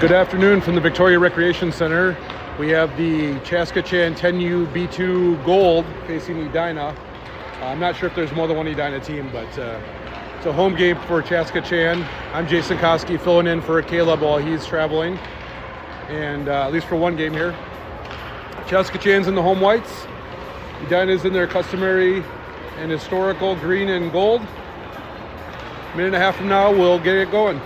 Good afternoon from the Victoria Recreation Center. We have the Ccha 10U B2 Gold facing Edina. I'm not sure if there's more than one Edina team, but it's a home game for Ccha. I'm Jason Koski filling in for Caleb while he's traveling, and at least for one game here. Ccha's in the home whites. Edina's in their customary and historical green and gold. A minute and a half from now, we'll get it going.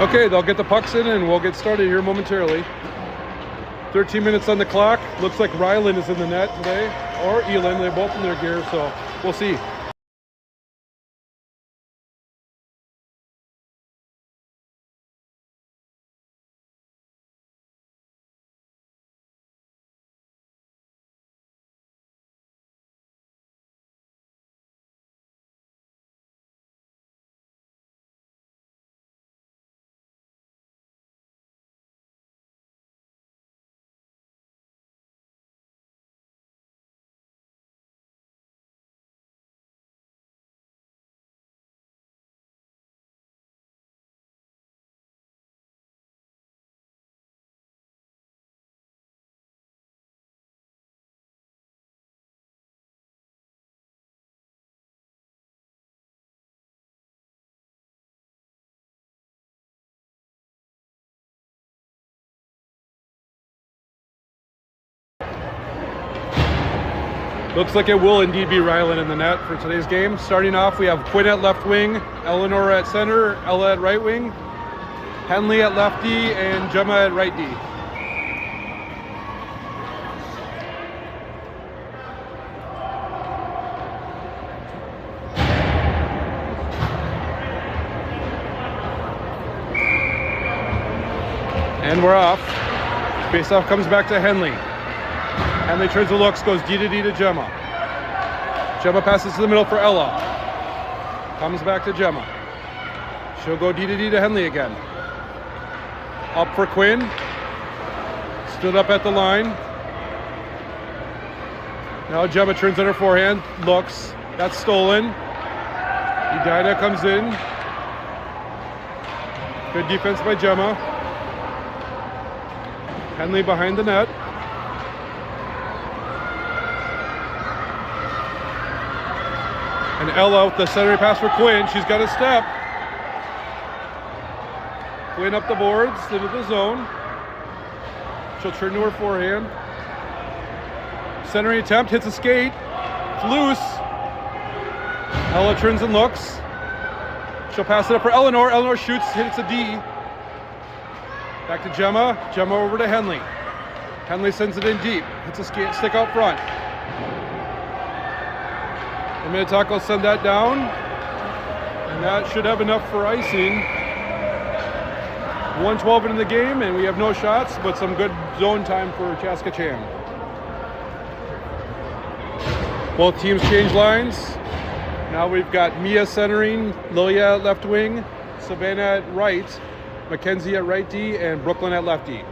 Okay, they'll get the pucks in and we'll get started here momentarily. 13 minutes on the clock. Looks like Ryland is in the net today, or Elin. They're both in their gear, so we'll see. Looks like it will indeed be Ryland in the net for today's game. Starting off, we have Quinn at left wing, Eleanor at center, Ella at right wing, Henley at left D, and Gemma at right D. And we're off. Faceoff comes back to Henley. Henley turns the looks, goes D to D to Gemma. Gemma passes to the middle for Ella. Comes back to Gemma. She'll go D to D to Henley again. Up for Quinn. Stood up at the line. Now Gemma turns on her forehand. Looks. That's stolen. Edina comes in. Good defense by Gemma. Henley behind the net. And Ella with the centering pass for Quinn. She's got a step. Quinn up the boards into the zone. She'll turn to her forehand. Centering attempt, hits a skate. It's loose. Ella turns and looks. She'll pass it up for Eleanor. Eleanor shoots, hits a D. Back to Gemma. Gemma over to Henley. Henley sends it in deep. Hits a skate, stick out front. The Minnetonka will send that down, and that should have enough for icing. 1:12 into the game, and we have no shots, but some good zone time for Ccha. Both teams change lines. Now we've got Mia centering, Lilia at left wing, Savannah at right, Mackenzie at right D, and Brooklyn at left D.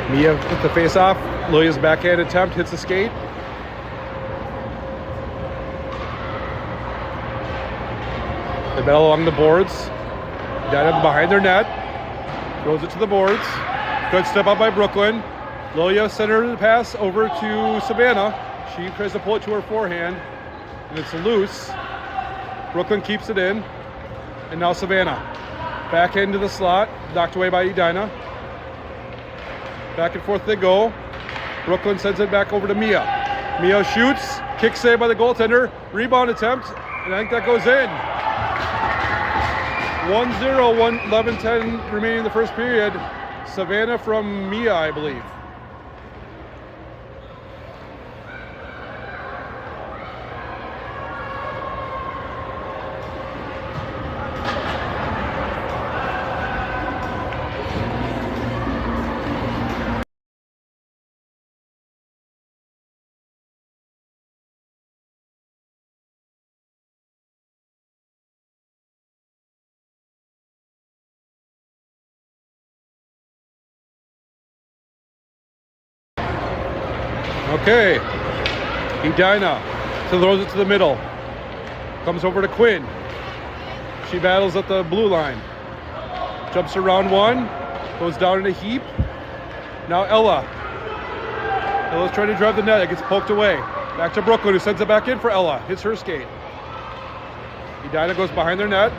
Mia with the face off. Lilia's backhand attempt hits the skate. They battle along the boards. Dinah behind their net. Throws it to the boards. Good step up by Brooklyn. Lilia center the pass over to Savannah. She tries to pull it to her forehand, and it's loose. Brooklyn keeps it in. And now Savannah. Back into the slot. Knocked away by Edina. Back and forth they go. Brooklyn sends it back over to Mia. Mia shoots. Kick save by the goaltender. Rebound attempt. And I think that goes in. 1-0, 11-10 remaining in the first period. Savannah from Mia, I believe. Okay, Edina throws it to the middle. Comes over to Quinn. She battles at the blue line. Jumps around one. Goes down in a heap. Now Ella. Ella's trying to drive the net. It gets poked away. Back to Brooklyn, who sends it back in for Ella. Hits her skate. Edina goes behind their net.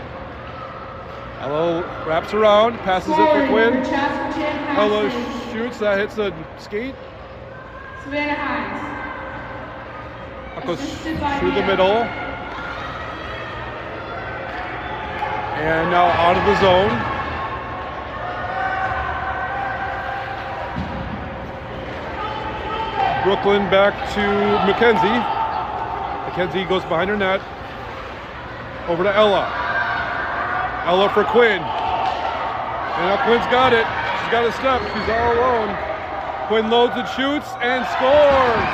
Ella wraps around. Passes it for Quinn. Ella shoots. That hits the skate. Savannah Hines. That goes through the middle. And now out of the zone. Brooklyn back to Mackenzie. Mackenzie goes behind her net. Over to Ella. Ella for Quinn. And now Quinn's got it. She's got a step. She's all alone. Quinn loads and shoots and scores!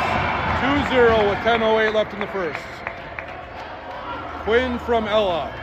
2-0 with 10:08 left in the first. Quinn from Ella.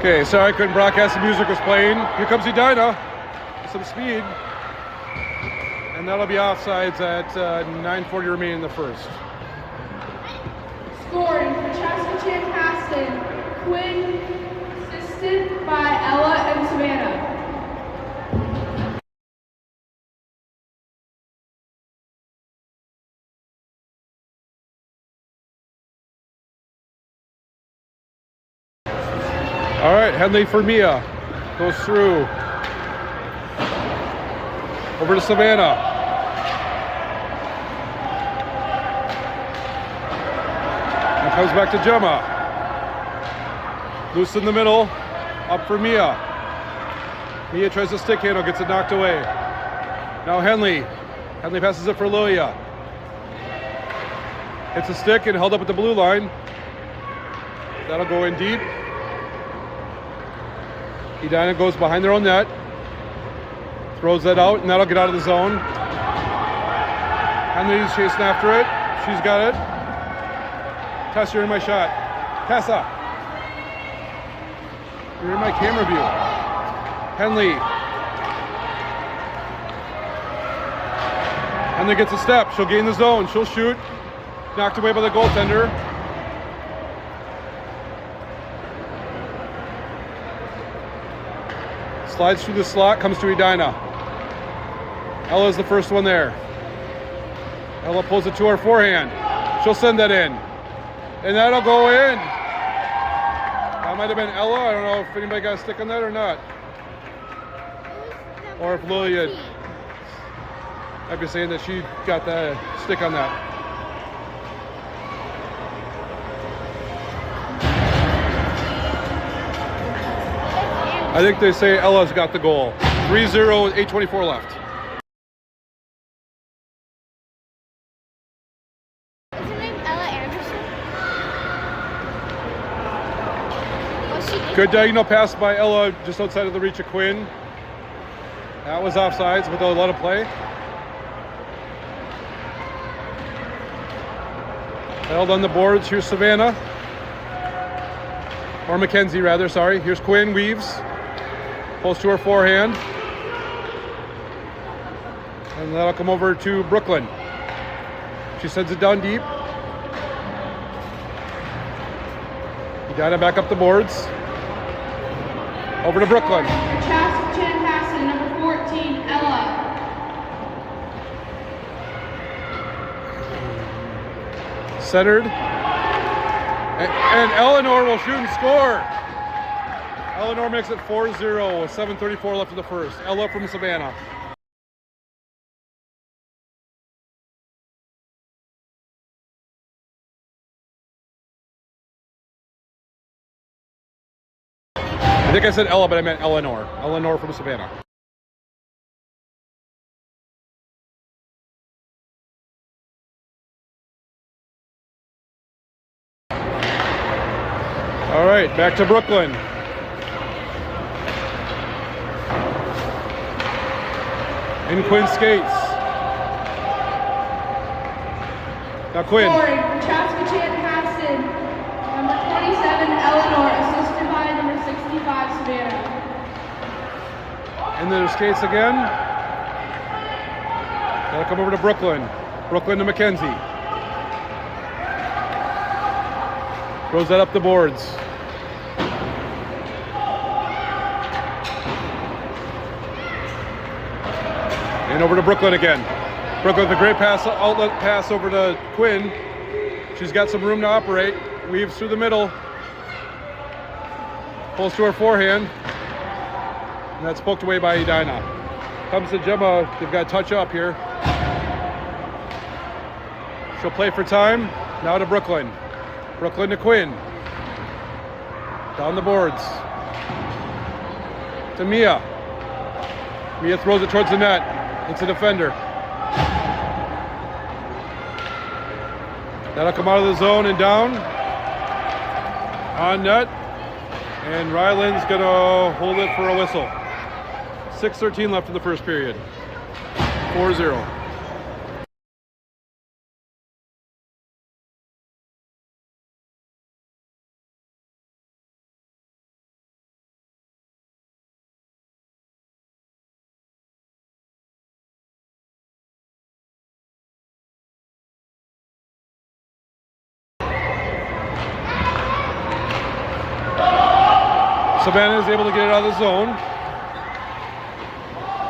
Okay, sorry I couldn't broadcast, the music was playing. Here comes Edina with some speed. And that'll be offsides at 9:40 remaining in the first. Scoring for Ccha 10U, Quinn, assisted by Ella and Savannah. All right, Henley for Mia. Goes through. Over to Savannah. And comes back to Gemma. Loose in the middle. Up for Mia. Mia tries to stick handle, gets it knocked away. Now Henley. Henley passes it for Lilia. Hits a stick and held up at the blue line. That'll go in deep. Edina goes behind their own net. Throws that out, and that'll get out of the zone. Henley's chasing after it. She's got it. Tess, you're in my shot. Tessa. You're in my camera view. Henley. Henley gets a step. She'll gain the zone. She'll shoot. Knocked away by the goaltender. Slides through the slot, comes to Edina. Ella's the first one there. Ella pulls it to her forehand. She'll send that in. And that'll go in. That might have been Ella. I don't know if anybody got a stick on that or not. Or if Lilia might be saying that she got the stick on that. I think they say Ella's got the goal. 3-0 with 8:24 left. Is her name Ella Anderson? Was she Good diagonal pass by Ella just outside of the reach of Quinn. That was offsides, but they'll let it play. Held on the boards. Here's Savannah. Or Mackenzie, rather, sorry. Here's Quinn, weaves. Pulls to her forehand. And that'll come over to Brooklyn. She sends it down deep. Edina back up the boards. Over to Brooklyn. Ccha 10U, number 14, Ella. Centered. And Eleanor will shoot and score. Eleanor makes it 4-0 with 7:34 left in the first. Ella from Savannah. I think I said Ella, but I meant Eleanor. Eleanor from Savannah. All right, back to Brooklyn. In Quinn skates. Now Quinn. Scoring for Ccha 10U, number 27, Eleanor, assisted by number 65, Savannah. Into their skates again. That'll come over to Brooklyn. Brooklyn to Mackenzie. Throws that up the boards. And over to Brooklyn again. Brooklyn with a great pass, outlet pass over to Quinn. She's got some room to operate. Weaves through the middle. Pulls to her forehand. And that's poked away by Edina. Comes to Gemma. They've got a touch up here. She'll play for time. Now to Brooklyn. Brooklyn to Quinn. Down the boards. To Mia. Mia throws it towards the net. It's a defender. That'll come out of the zone and down. On net. And Ryland's gonna hold it for a whistle. 6:13 left in the first period. 4-0. Savannah is able to get it out of the zone.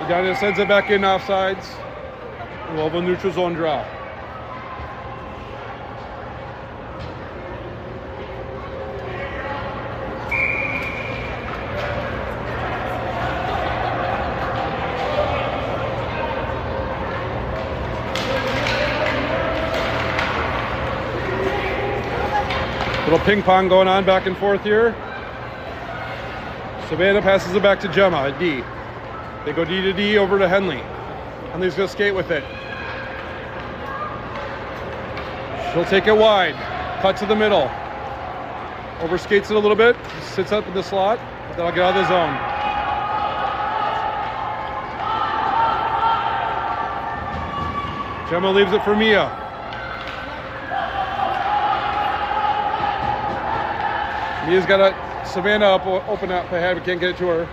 Edina sends it back in offsides. And we'll have a neutral zone draw. Little ping pong going on back and forth here. Savannah passes it back to Gemma at D. They go D to D over to Henley. Henley's gonna skate with it. She'll take it wide. Cut to the middle. Over skates it a little bit. Sits up in the slot. But then I'll get out of the zone. Gemma leaves it for Mia. Mia's got a Savannah up, open up ahead, but can't get it to her.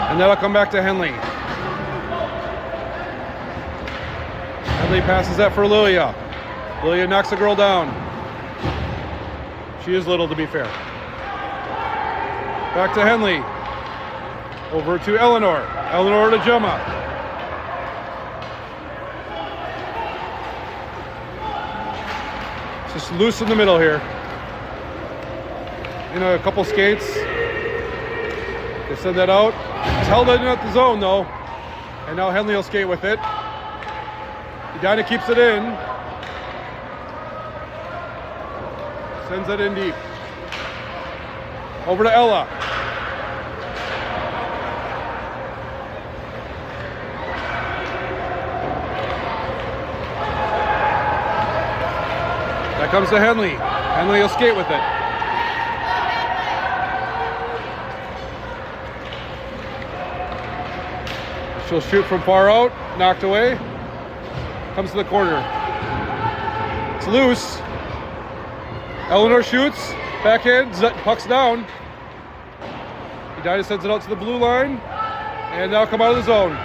And that'll come back to Henley. Henley passes that for Lilia. Lilia knocks the girl down. She is little, to be fair. Back to Henley. Over to Eleanor. Eleanor to Gemma. Just loose in the middle here. A couple skates. They send that out. It's held in at the zone though. And now Henley will skate with it. Edina keeps it in. Sends it in deep. Over to Ella. That comes to Henley. Henley will skate with it. She'll shoot from far out, knocked away. Comes to the corner. It's loose. Eleanor shoots, backhand, puck's down. Edina sends it out to the blue line, and now come out of the zone.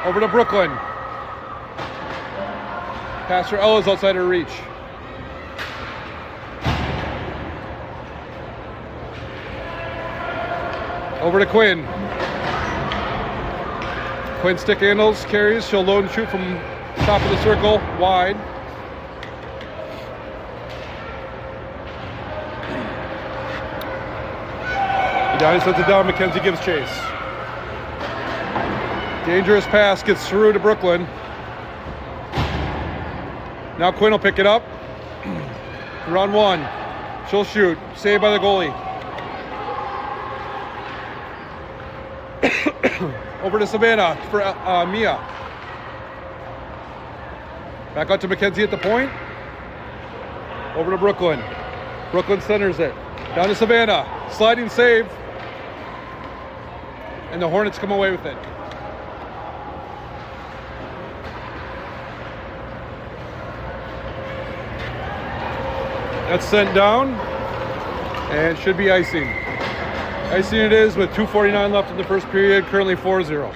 Over to Brooklyn. Pass for Ella's outside her reach. Over to Quinn. Quinn stick handles, carries. She'll load and shoot from top of the circle, wide. Edina sends it down. Mackenzie gives chase. Dangerous pass gets through to Brooklyn. Now Quinn will pick it up. Round one. She'll shoot. Saved by the goalie. Over to Savannah for Mia. Back out to Mackenzie at the point. Over to Brooklyn. Brooklyn centers it. Down to Savannah. Sliding save. And the Hornets come away with it. That's sent down. And should be icing. Icing it is with 2:49 left in the first period, currently 4-0.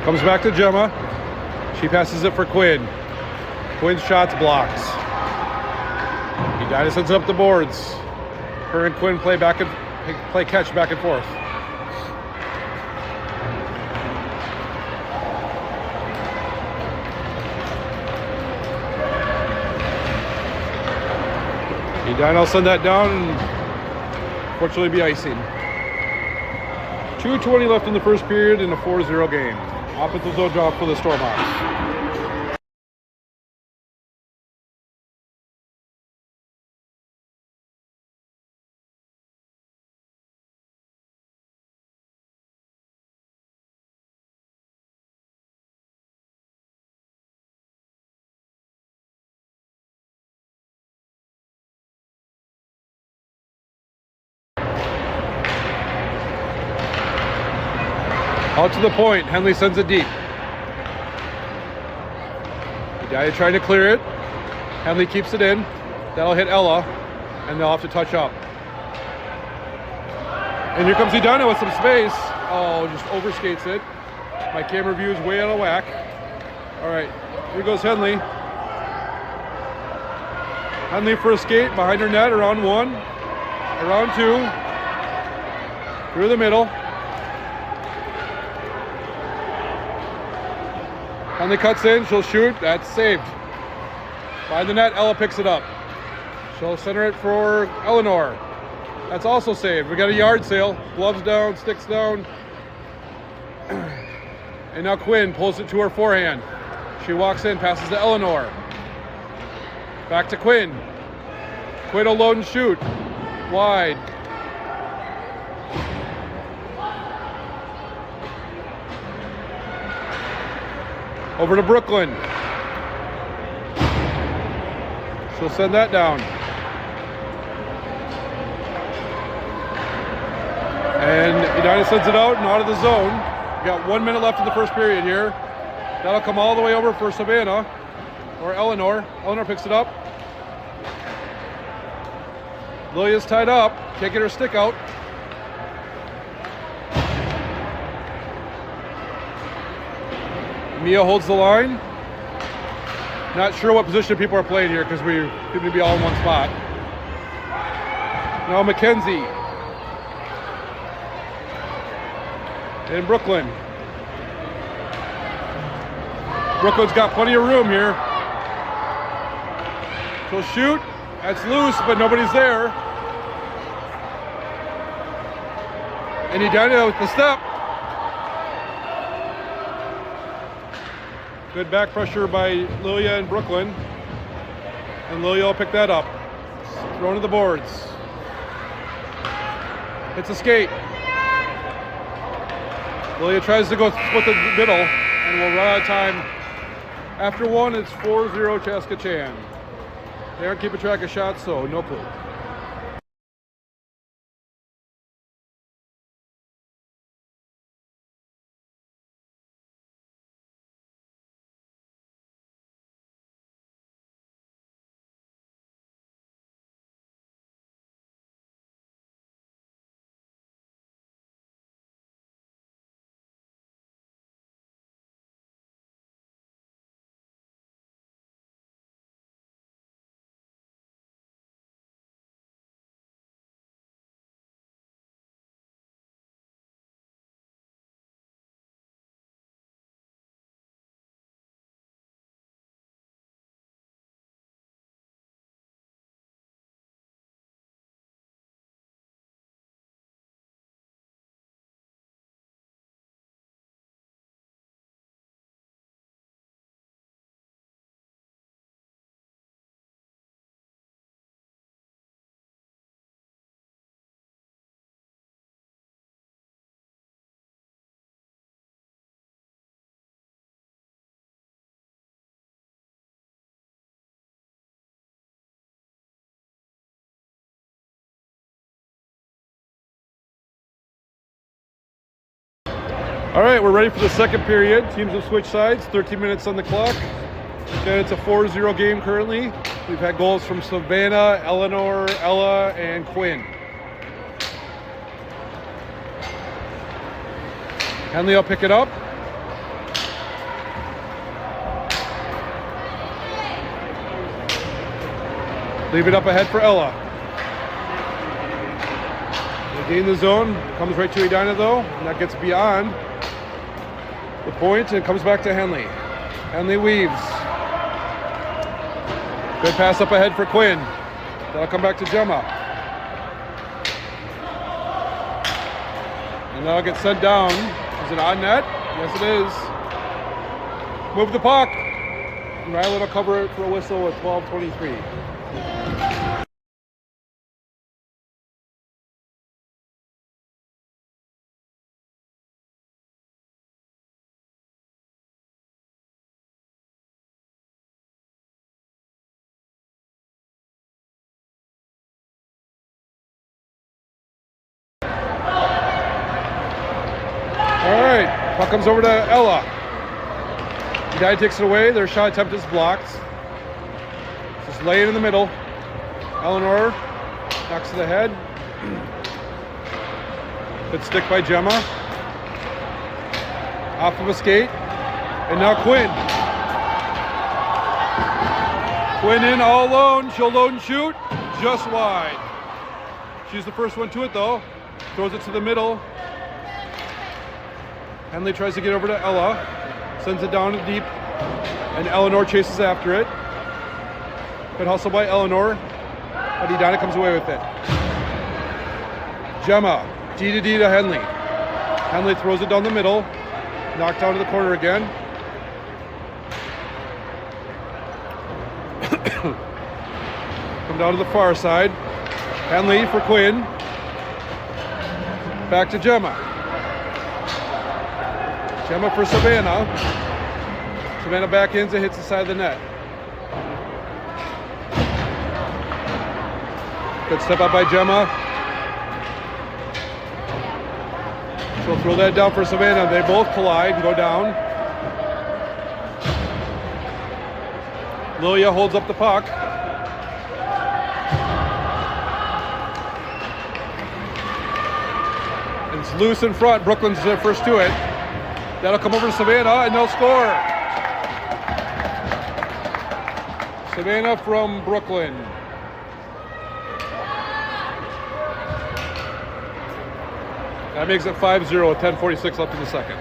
Comes back to Gemma. She passes it for Quinn. Quinn's shots blocks. Edina sends it up the boards. Her and Quinn play catch back and forth. Edina will send that down and fortunately be icing. 2:20 left in the first period in a 4-0 game. Offensive zone drop for the Stormhawks. Out to the point. Henley sends it deep. Edina trying to clear it. Henley keeps it in. That'll hit Ella, and they'll have to touch up. And here comes Edina with some space. Oh, just overskates it. My camera view is way out of whack. All right, here goes Henley. Henley for a skate behind her net, around one, around two, through the middle. Henley cuts in, she'll shoot, that's saved. By the net, Ella picks it up. She'll center it for Eleanor. That's also saved. We got a yard sale. Gloves down, sticks down. And now Quinn pulls it to her forehand. She walks in, passes to Eleanor. Back to Quinn. Quinn will load and shoot. Wide. Over to Brooklyn. She'll send that down. Edina sends it out and out of the zone. We got 1 minute left in the first period here. That'll come all the way over for Savannah, or Eleanor. Eleanor picks it up. Lilia's tied up. Can't get her stick out. Mia holds the line. Not sure what position people are playing here because we seem to be all in one spot. Now Mackenzie. And Brooklyn. Brooklyn's got plenty of room here. She'll shoot. That's loose, but nobody's there. And Edina with the step. Good back pressure by Lilia and Brooklyn. And Lilia will pick that up. Thrown to the boards. It's a skate. Lilia tries to go split the middle and will run out of time. After one, it's 4-0 Ccha 10U. They aren't keeping track of shots, so no clue. All right, we're ready for the second period. Teams have switched sides, 13 minutes on the clock. And it's a 4-0 game currently. We've had goals from Savannah, Eleanor, Ella, and Quinn. Henley will pick it up. Leave it up ahead for Ella. They gain the zone, comes right to Edina though, and that gets beyond the point and comes back to Henley. Henley weaves. Good pass up ahead for Quinn. That'll come back to Gemma. And that'll get sent down. Is it on net? Yes, it is. Move the puck. And Rylan will cover it for a whistle at 12:23. Puck comes over to Ella. Guy takes it away. Their shot attempt is blocked. Just lay it in the middle. Eleanor knocks to the head. Good stick by Gemma. Off of a skate. And now Quinn. Quinn in all alone. She'll load and shoot. Just wide. She's the first one to it though. Throws it to the middle. Henley tries to get over to Ella, sends it down deep, and Eleanor chases after it. Good hustle by Eleanor, but Edina comes away with it. Gemma, D to D to Henley. Henley throws it down the middle, knocked down to the corner again. Come down to the far side. Henley for Quinn. Back to Gemma. Gemma for Savannah. Savannah back ends and hits the side of the net. Good step up by Gemma. She'll throw that down for Savannah. They both collide and go down. Lilia holds up the puck. And it's loose in front. Brooklyn's first to it. That'll come over to Savannah and they'll score. Savannah from Brooklyn. That makes it 5-0 with 10:46 left in the second.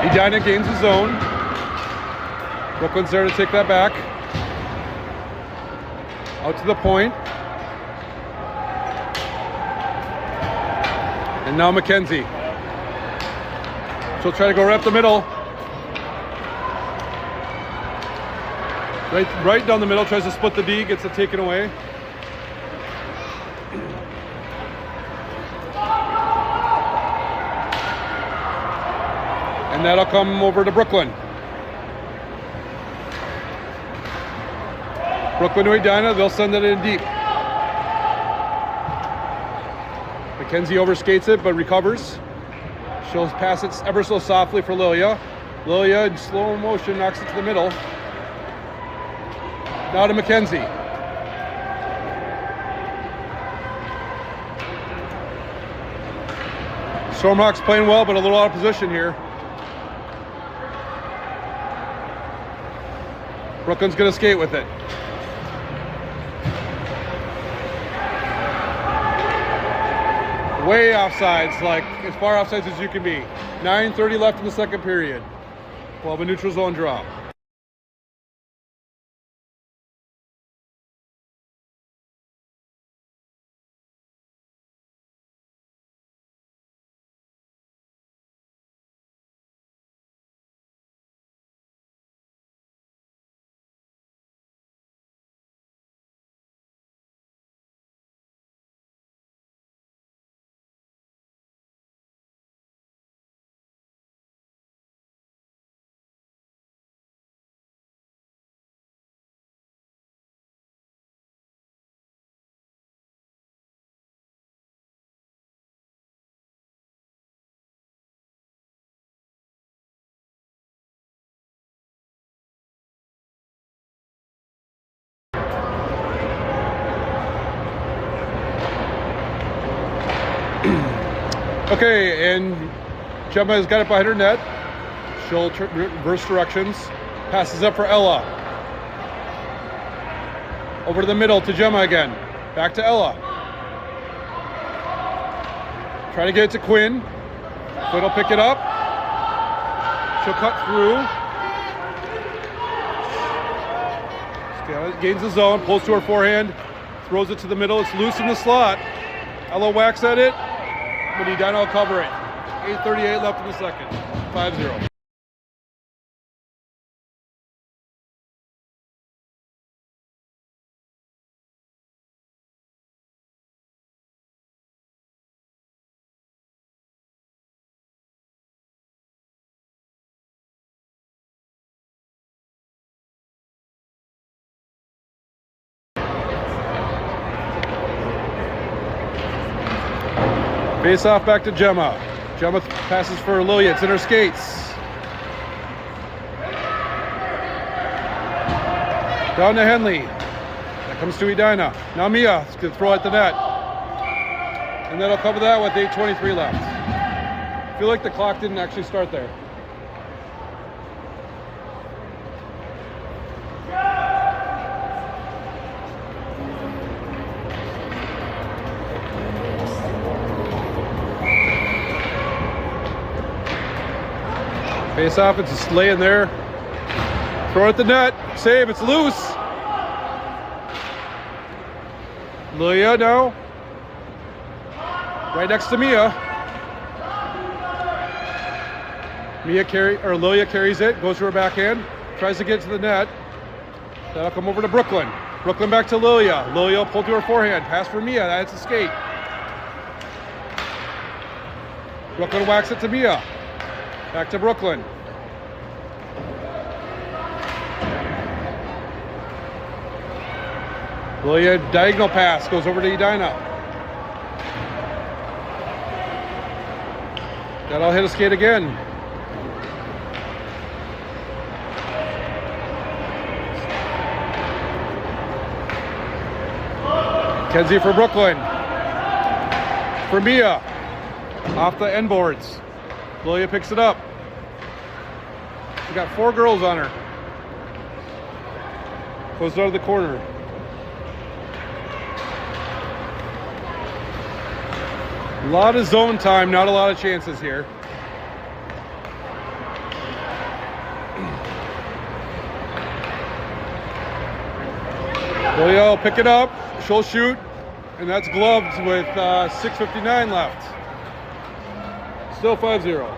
Edina gains the zone. Brooklyn's there to take that back. Out to the point. And now McKenzie. She'll try to go right up the middle. Right down the middle, tries to split the D, gets it taken away. And that'll come over to Brooklyn. Brooklyn to Edina, they'll send it in deep. McKenzie overskates it, but recovers. She'll pass it ever so softly for Lilia. Lilia, in slow motion, knocks it to the middle. Now to McKenzie. Stormhawks playing well, but a little out of position here. Brooklyn's gonna skate with it. Way offsides, like as far offsides as you can be. 9:30 left in the second period. We'll have a neutral zone draw. Okay, and Gemma has got it behind her net. She'll reverse directions. Passes up for Ella. Over to the middle to Gemma again. Back to Ella. Trying to get it to Quinn. Quinn will pick it up. She'll cut through. Gains the zone, pulls to her forehand, throws it to the middle. It's loose in the slot. Ella whacks at it. But Edina will cover it. 8:38 left in the second. 5-0. Face off back to Gemma. Gemma passes for Lilia. It's in her skates. Down to Henley. That comes to Edina. Now Mia is going to throw at the net. And that'll cover that with 8:23 left. I feel like the clock didn't actually start there. Face off, it's just laying there. Throw it at the net. Save, it's loose. Lilia now. Right next to Mia. Lilia carries it, goes to her backhand, tries to get to the net. That'll come over to Brooklyn. Brooklyn back to Lilia. Lilia pull to her forehand. Pass for Mia. That's a skate. Brooklyn whacks it to Mia. Back to Brooklyn. Lilia diagonal pass goes over to Edina. That'll hit a skate again. Kenzie for Brooklyn. For Mia. Off the end boards. Lilia picks it up. We got 4 girls on her. Goes out of the corner. A lot of zone time, not a lot of chances here. Lilia will pick it up. She'll shoot, and that's gloved with 6:59 left. Still 5-0.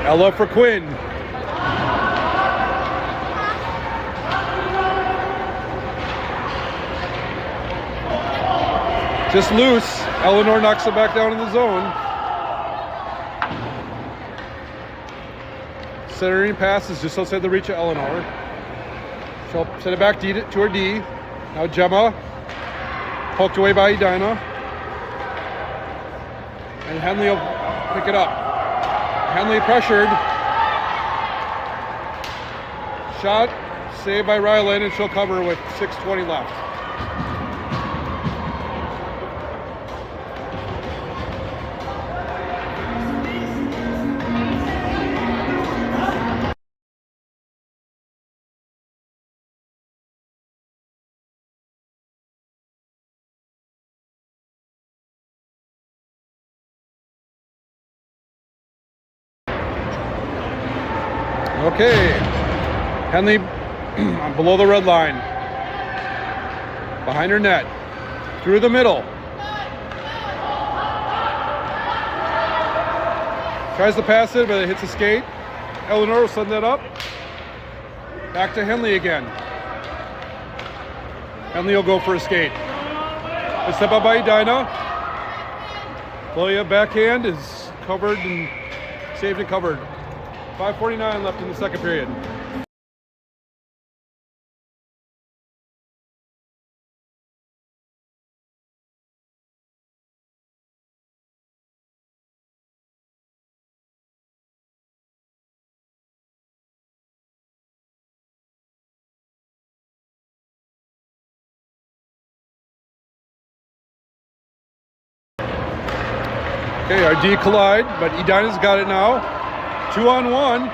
Ella for Quinn. Just loose. Eleanor knocks it back down in the zone. Centering pass is just outside the reach of Eleanor. She'll send it back to her D. Now Gemma. Poked away by Edina. And Henley will pick it up. Henley pressured. Shot saved by Rylan, and she'll cover with 6:20 left. Okay, Henley below the red line, behind her net, through the middle. Tries to pass it, but it hits a skate. Eleanor will send that up. Back to Henley again. Henley will go for a skate. A step up by Edina. Lilia backhand is covered and saved and covered. 5:49 left in the second period. Okay, our D collide, but Edina's got it now. 2-on-1.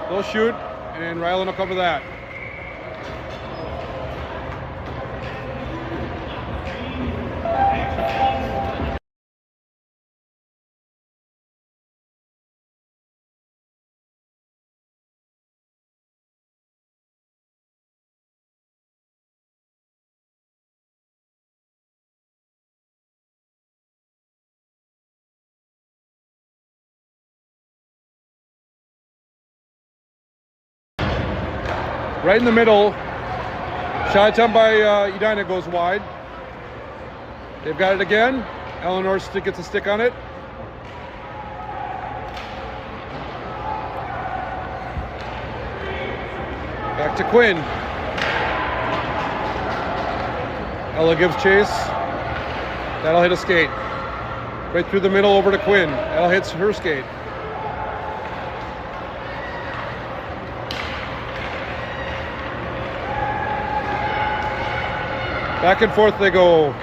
They'll shoot, and Rylan will cover that. Right in the middle, shot attempt by Edina goes wide. They've got it again. Eleanor gets a stick on it. Back to Quinn. Ella gives chase. That'll hit a skate. Right through the middle over to Quinn. Ella hits her skate. Back and forth they go.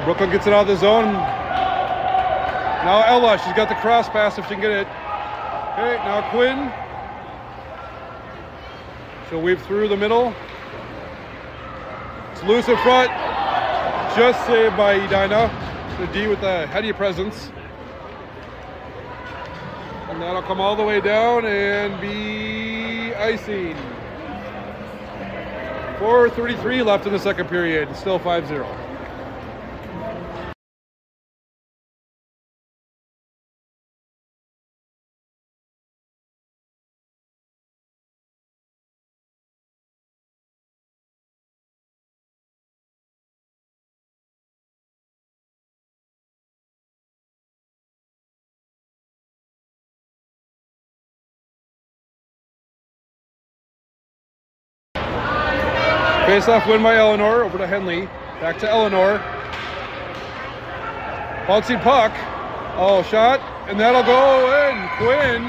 Brooklyn gets it out of the zone. Now Ella, she's got the cross pass if she can get it. Okay, now Quinn. She'll weave through the middle. It's loose in front. Just saved by Edina. The D with the heady presence. And that'll come all the way down and be icing. 4:33 left in the second period. Still 5-0. Face-off win by Eleanor, over to Henley. Back to Eleanor. Bouncing puck. Oh, shot, and that'll go in. Quinn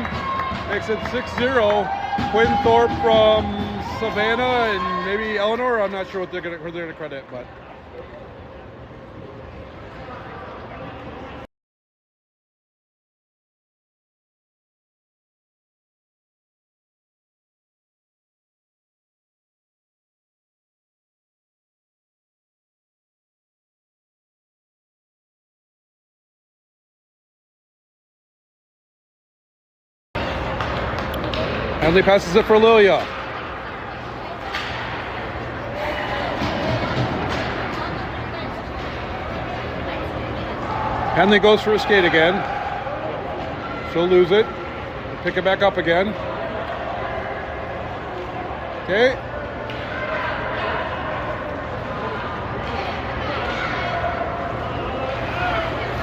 makes it 6-0. Quinn Thorpe from Savannah and maybe Eleanor. I'm not sure what they're gonna credit, but. Henley passes it for Lilia. Henley goes for a skate again. She'll lose it. Pick it back up again. Okay.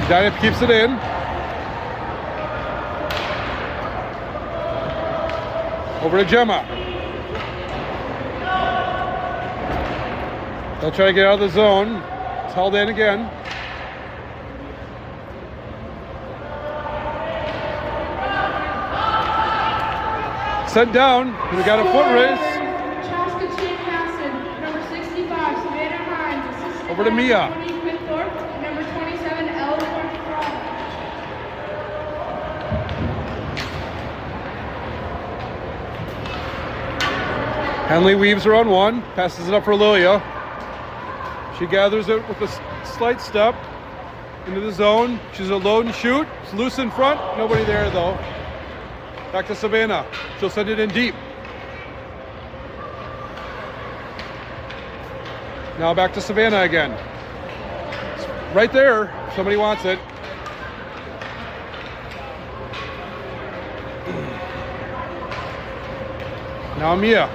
Edina keeps it in. Over to Gemma. They'll try to get out of the zone. It's held in again. Sent down. We got a foot race. Ccha 10U, number 65, Savannah Hines. Assisted Over to Mia. 20, Quinn Thorpe, number 27, Eleanor Craw. Henley weaves her on one, passes it up for Lilia. She gathers it with a slight step into the zone. She's a load and shoot. It's loose in front. Nobody there though. Back to Savannah. She'll send it in deep. Now back to Savannah again. It's right there. If somebody wants it. Now Mia.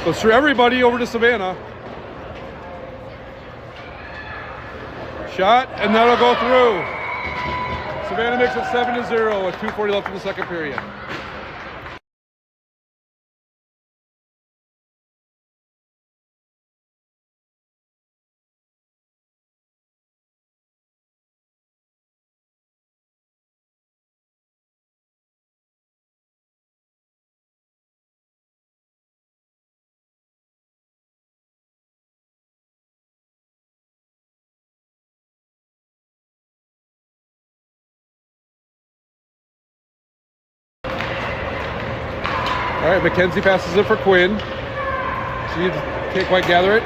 Goes through everybody over to Savannah. Shot, and that'll go through. Savannah makes it 7-0 with 2:40 left in the second period. All right, Mackenzie passes it for Quinn. She can't quite gather it.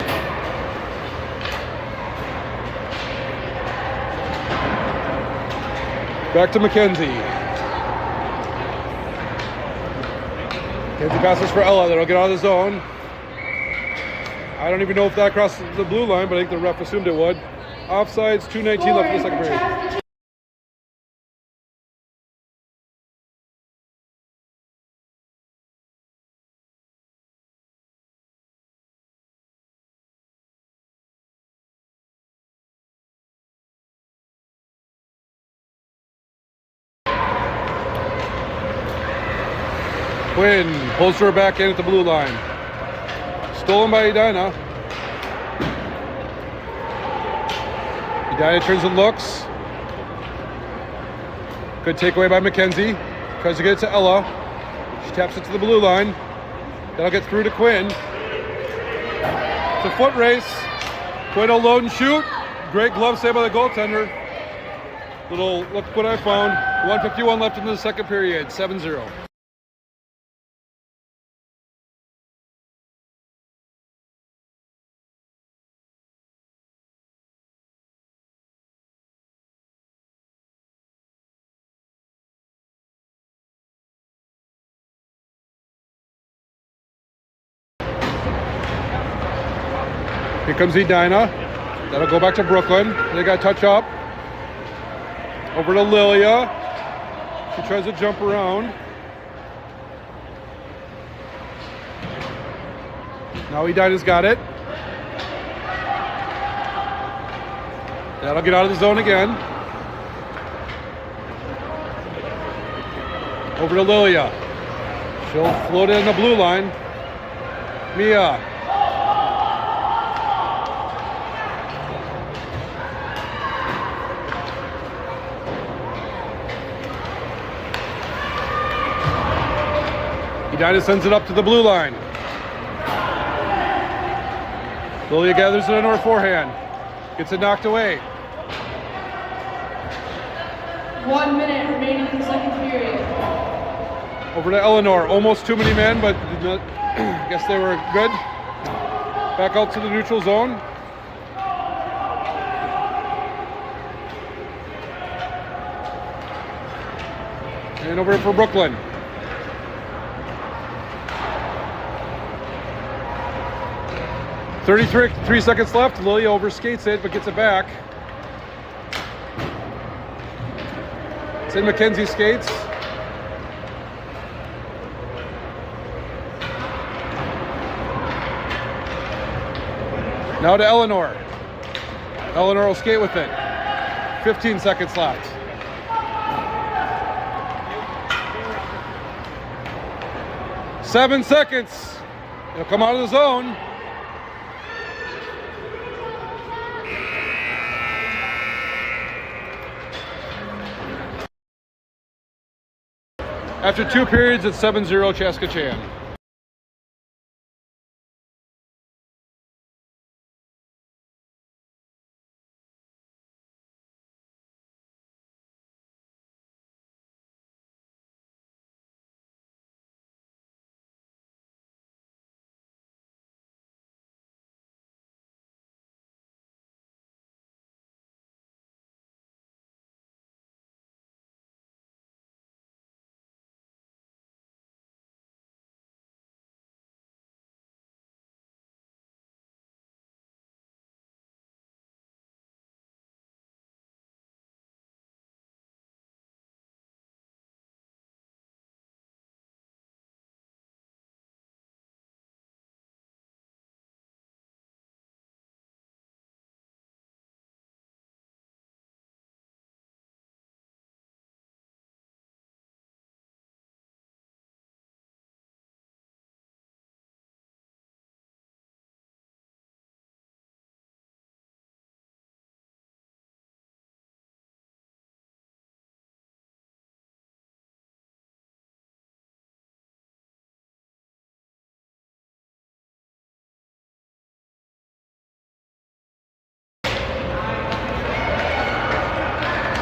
Back to Mackenzie. Mackenzie passes for Ella. That'll get out of the zone. I don't even know if that crossed the blue line, but I think the ref assumed it would. Offsides, 2:19 left in the second period. Quinn pulls her back in at the blue line. Stolen by Edina. Edina turns and looks. Good takeaway by Mackenzie. Tries to get it to Ella. She taps it to the blue line. That'll get through to Quinn. It's a foot race. Quinn will load and shoot. Great glove save by the goaltender. Look what I found. 1:51 left in the second period. 7-0. Here comes Edina. That'll go back to Brooklyn. They got touch up. Over to Lilia. She tries to jump around. Now Edina's got it. That'll get out of the zone again. Over to Lilia. She'll float it in the blue line. Mia. Edina sends it up to the blue line. Lilia gathers it into her forehand. Gets it knocked away. 1 minute remaining in the second period. Over to Eleanor. Almost too many men, but I guess they were good. Back out to the neutral zone. And over for Brooklyn. Three seconds left. Lilia overskates it, but gets it back. It's in Mackenzie's skates. Now to Eleanor. Eleanor will skate with it. 15 seconds left. Seven seconds. It'll come out of the zone. After 2 periods, it's 7-0 Ccha 10U.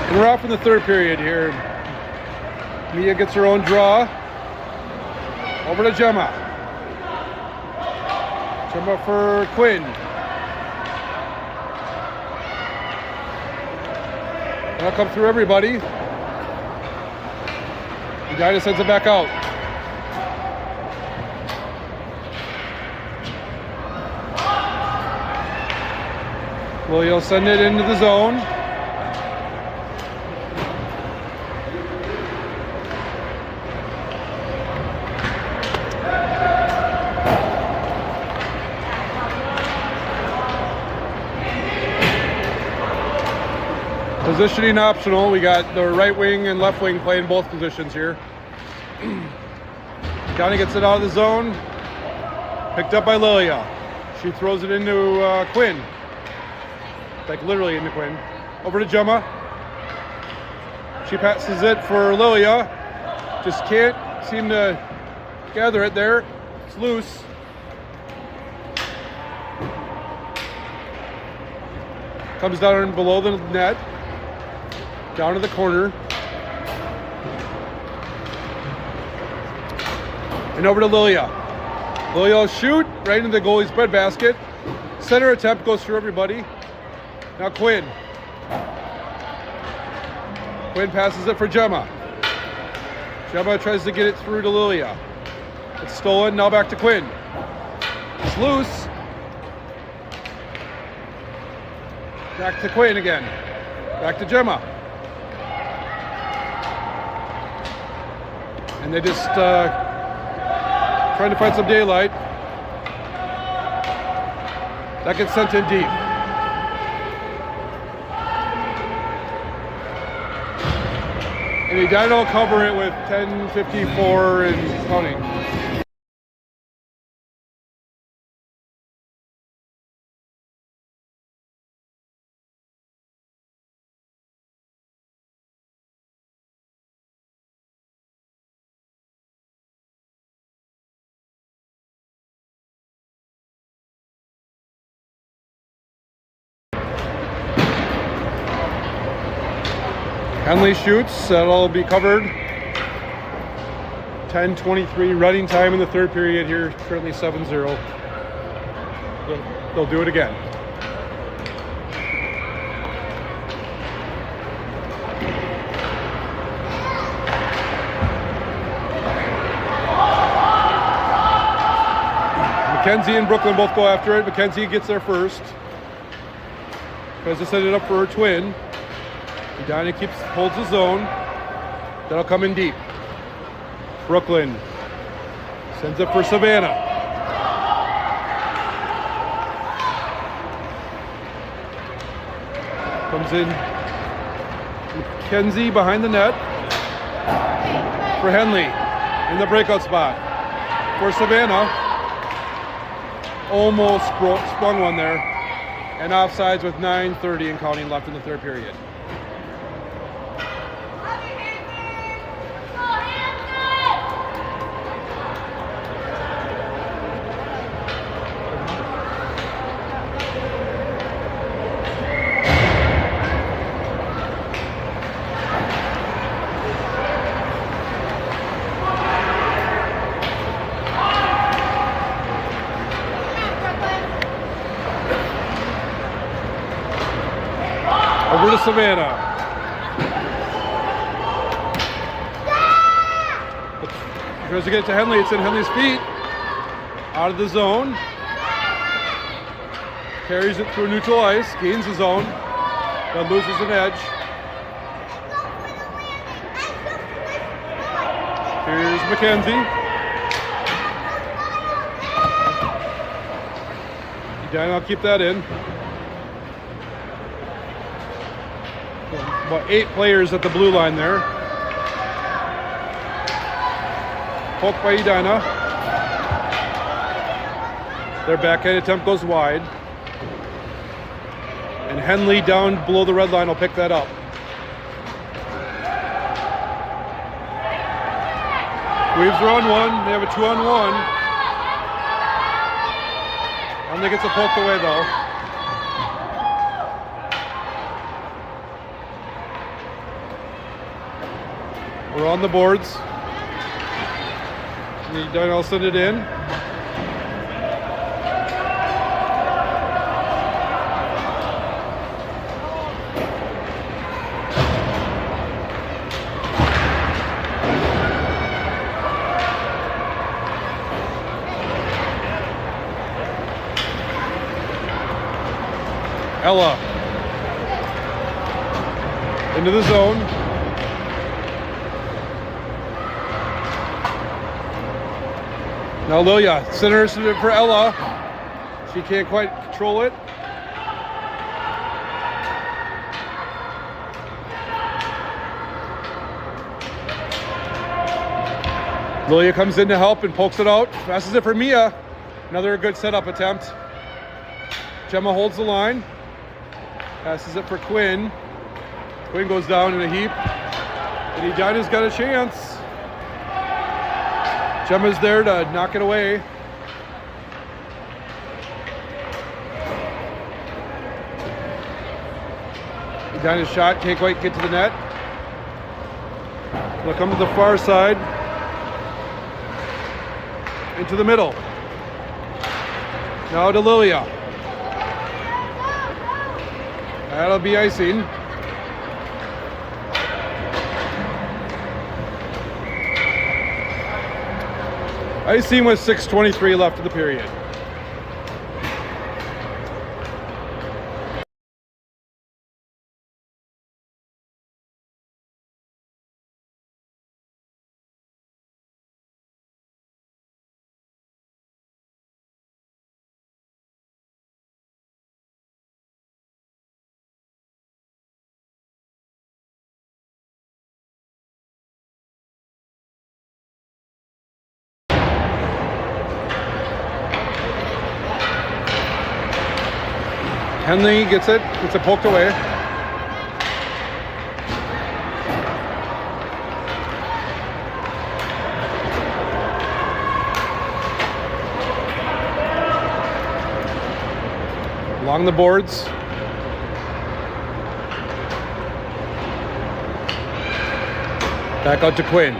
And we're off in the third period here. Mia gets her own draw. Over to Gemma. Gemma for Quinn. That'll come through everybody. Edina sends it back out. Lilia will send it into the zone. Positioning optional. We got the right wing and left wing playing both positions here. Johnny gets it out of the zone. Picked up by Lilia. She throws it into Quinn. Like literally into Quinn. Over to Gemma. She passes it for Lilia. Just can't seem to gather it there. It's loose. Comes down below the net. Down to the corner. And over to Lilia. Lilia will shoot right into the goalie's breadbasket. Center attempt goes through everybody. Now Quinn. Quinn passes it for Gemma. Gemma tries to get it through to Lilia. It's stolen, now back to Quinn. It's loose. Back to Quinn again. Back to Gemma. And they just trying to find some daylight. That gets sent in deep. And Edina will cover it with 10:54 and counting. Henley shoots, that'll be covered. 10:23 running time in the third period here, currently 7-0. They'll do it again. Mackenzie and Brooklyn both go after it. Mackenzie gets there first. Tries to set it up for her twin. Edina holds the zone. That'll come in deep. Brooklyn sends it for Savannah. Comes in Mackenzie behind the net for Henley in the breakout spot. For Savannah, almost sprung one there. And offsides with 9:30 and counting left in the third period. Over to Savannah. Tries to get it to Henley. It's in Henley's feet. Out of the zone. Carries it through neutral ice. Gains the zone. But loses an edge. Here's Mackenzie. Edina will keep that in. About 8 players at the blue line there. Poked by Edina. Their backhand attempt goes wide. And Henley down below the red line will pick that up. Weaves are on one. They have a 2-on-1. Henley gets it poked away though. We're on the boards. Edina will send it in. Ella into the zone. Now Lilia centers for Ella. She can't quite control it. Lilia comes in to help and pokes it out. Passes it for Mia. Another good setup attempt. Gemma holds the line. Passes it for Quinn. Quinn goes down in a heap. And Edina's got a chance. Gemma's there to knock it away. Edina's shot can't quite get to the net. They'll come to the far side. Into the middle. Now to Lilia. That'll be icing. Icing with 6:23 left in the period. Henley gets it poked away. Along the boards. Back out to Quinn.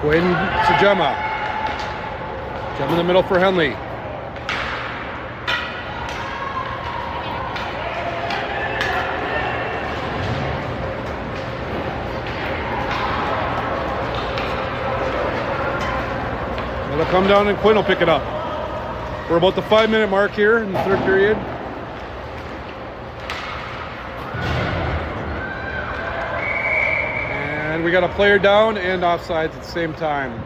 Quinn to Gemma. Gemma in the middle for Henley. It'll come down and Quinn will pick it up. We're about the 5-minute mark here in the third period. And we got a player down and offsides at the same time.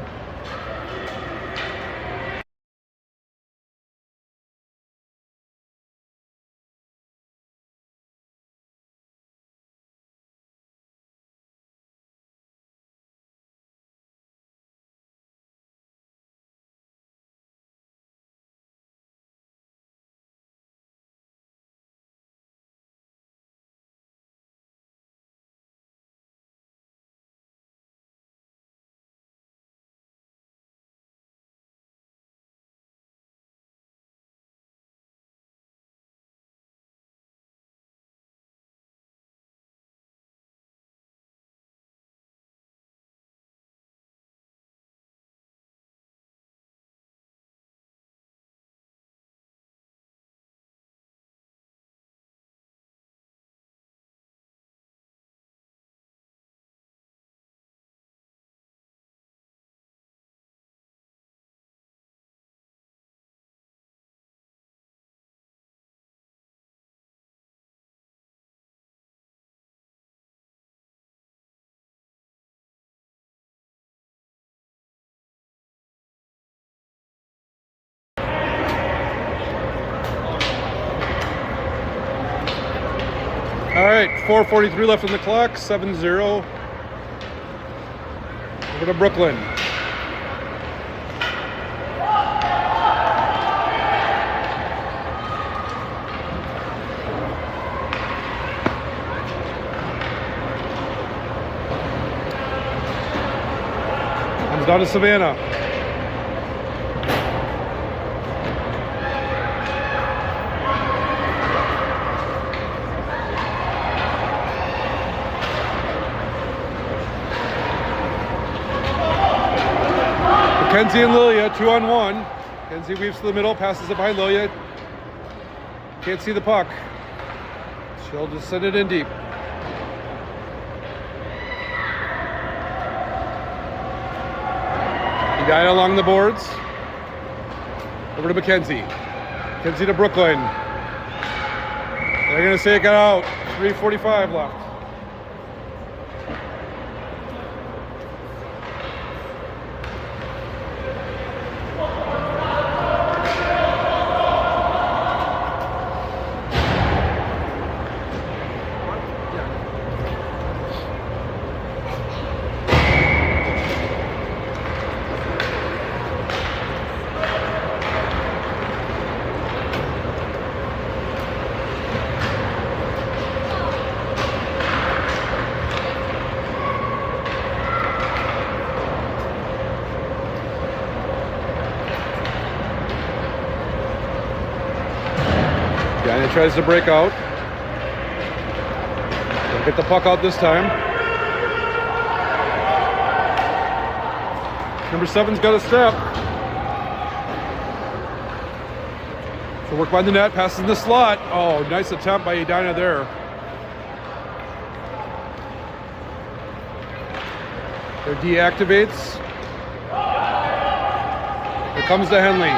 All right, 4:43 left on the clock, 7-0. Over to Brooklyn. Comes down to Savannah. Kenzie and Lilia, 2-on-1. Kenzie weaves to the middle, passes it behind Lilia. Can't see the puck. She'll just send it in deep. Edina along the boards. Over to Mackenzie. Mackenzie to Brooklyn. They're going to say it got out. 3:45 left. Diana tries to break out. They'll get the puck out this time. Number 7's got a step. So work by the net, passes in the slot. Oh, nice attempt by Edina there. There deactivates. Here comes to Henley.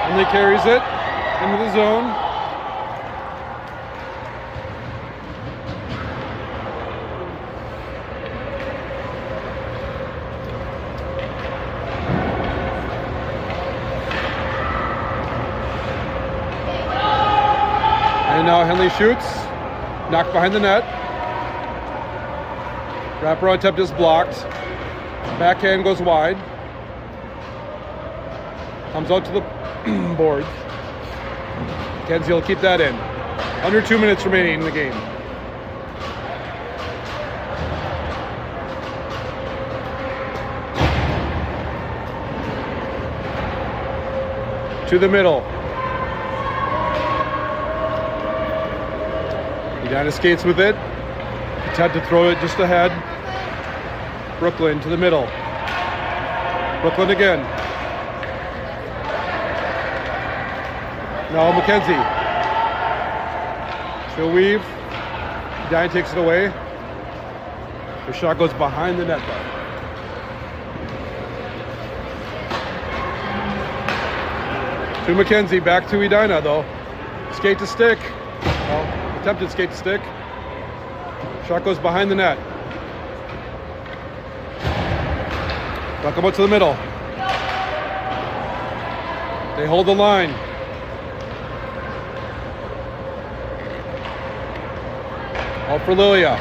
Henley carries it into the zone. And now Henley shoots. Knocked behind the net. Wraparound attempt is blocked. Backhand goes wide. Comes out to the boards. Kenzie will keep that in. Under 2 minutes remaining in the game. To the middle. Edina skates with it. Attempt to throw it just ahead. Brooklyn to the middle. Brooklyn again. Now McKenzie. She'll weave. Edina takes it away. The shot goes behind the net though. To McKenzie, back to Edina though. Skate to stick. Well, attempted skate to stick. Shot goes behind the net. Come out to the middle. They hold the line. Out for Lilia.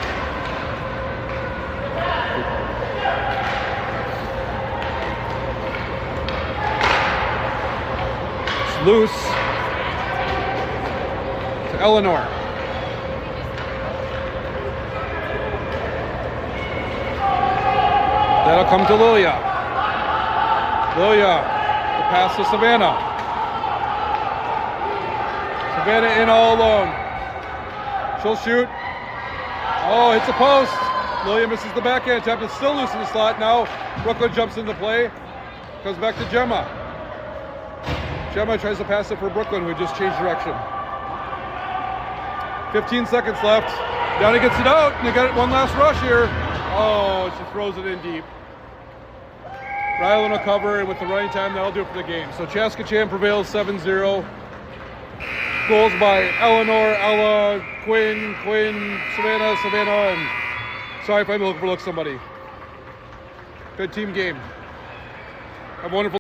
It's loose. To Eleanor. That'll come to Lilia. Lilia, the pass to Savannah. Savannah in all alone. She'll shoot. Oh, hits the post. Lilia misses the backhand attempt. It's still loose in the slot. Now Brooklyn jumps into play. Comes back to Gemma. Gemma tries to pass it for Brooklyn, who just changed direction. 15 seconds left. Downey gets it out, and they got it one last rush here. Oh, she throws it in deep. Ryland will cover, and with the running time, that'll do it for the game. So Ccha prevails 7-0. Goals by Eleanor, Ella, Quinn, Savannah, and sorry if I overlooked somebody. Good team game. Have a wonderful